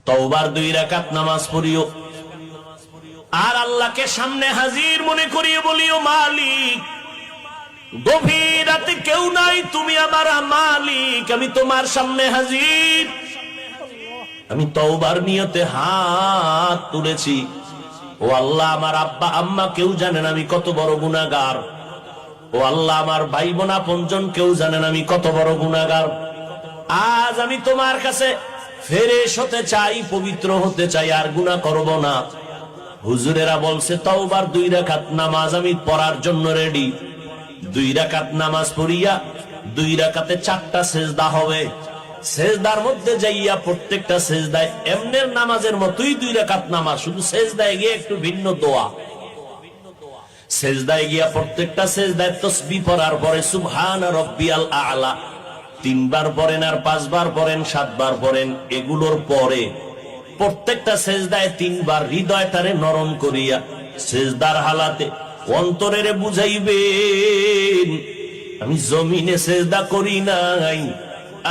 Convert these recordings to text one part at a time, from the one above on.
তওবার 2 রাকাত নামাজ পড়িও, আর আল্লাহকে সামনে হাজির মনে করিয়ে বলিও, মালিক গভীর রাতে কেউ নাই, তুমি আমার মালিক, আমি তোমার সামনে হাজির, আমি তওবার নিয়তে হাত তুলেছি। ও আল্লাহ, আমার আব্বা আম্মা কেউ জানেন আমি কত বড় গুনাহগার। ও আল্লাহ, আমার ভাই বোন আপনজন কেউ জানেন আমি কত বড় গুনাহগার। আজ আমি তোমার কাছে ফেরেশ হতে চাই, পবিত্র হতে চাই, আর গুনাহ করব না। হুজুরেরা বলছে তওবার 2 রাকাত নামাজ আমি পড়ার জন্য রেডি। 2 রাকাত নামাজ পড়িয়া 2 রাকাতে 4টা সেজদা হবে। সেজদার মধ্যে যাইয়া প্রত্যেকটা সেজদায় এমনের নামাজের মতোই 2 রাকাত নামাজ, শুধু সেজদায় গিয়ে একটু ভিন্ন দোয়া। সেজদায় গিয়া প্রত্যেকটা সেজদায় তাসবিহ পড়ার পরে সুবহান রাব্বিয়াল আ'লা 3 বার পড়েন, আর 5 বার পড়েন, 7 বার পড়েন। এগুলোর পরে প্রত্যেকটা সেজদায় 3 বার হৃদয়টারে নরম করিয়া সেজদার হালাতে অন্তরেরে বুঝাইবেন, আমি জমিনে সেজদা করি নাই,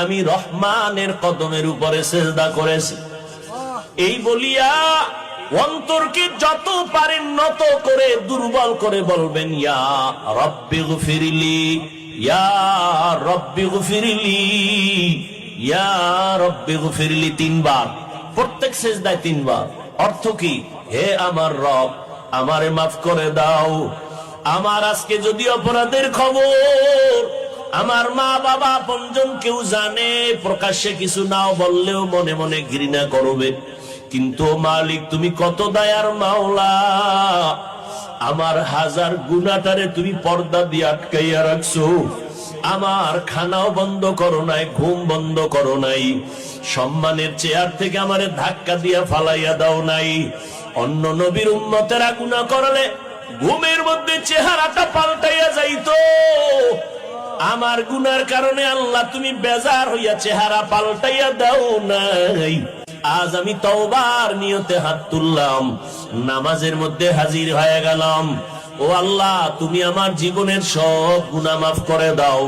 আমি রহমানের কদমের উপরে সেজদা করেছি। এই বলিয়া অন্তরকে যত পারেন নত করে দুর্বল করে বলবেন, ইয়া রব্বি গফিরলি, ইয়া রব্বি গফিরলি, ইয়া রব্বি গফিরলি 3 বার, প্রত্যেক সেজদায় 3 বার। অর্থ কি? হে আমার রব, আমারে মাফ করে দাও। আমার আজকে যদি অপরাধের খবর আমার মা বাবা আপনজন কেউ জানে, প্রকাশ্যে কিছু নাও বললেও মনে মনে ঘৃণা করবে, কিন্তু মালিক তুমি কত দয়ার মাওলা, আমার হাজার গুনাহটারে তুমি পর্দা দিয়ে আটকাইয়া রাখছো। আমার খানাও বন্ধ করো নাই, ঘুম বন্ধ করো নাই, সম্মানের চেয়ার থেকে আমারে ধাক্কা দিয়া ফালাইয়া দাও নাই। অন্য নবীর উম্মতেরা গুনাহ করলে ঘুমের মধ্যে চেহারাটা পাল্টাইয়া যাইতো, আমার গুনার কারণে আল্লাহ তুমি বেজার হইয়া চেহারা পাল্টাইয়া দাও নাই। আজ আমি তওবার নিয়তে হাত তুললাম, নামাজের মধ্যে হাজির হয়ে গেলাম। ও আল্লাহ, তুমি আমার জীবনের সব গুনাহ মাফ করে দাও।